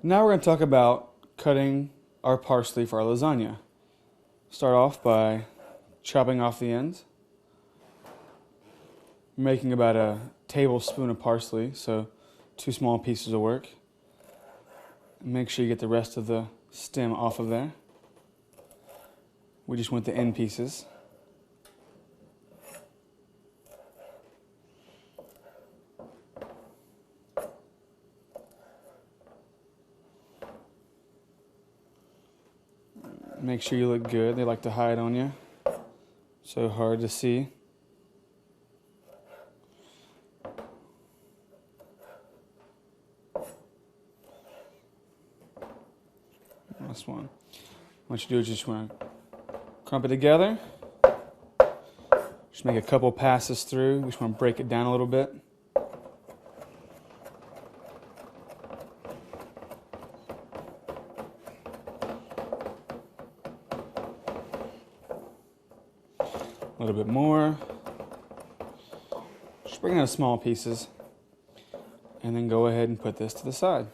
Now we're going to talk about cutting our parsley for our lasagna. Start off by chopping off the ends, making about a tablespoon of parsley, so 2 small pieces will work. Make sure you get the rest of the stem off of there. We just want the end pieces. Make sure you look good. They like to hide on you. So hard to see. Last one. What you do is just want to crump it together. Just make a couple passes through. We just want to break it down a little bit. A little bit more. Just bring it in small pieces. And then go ahead and put this to the side.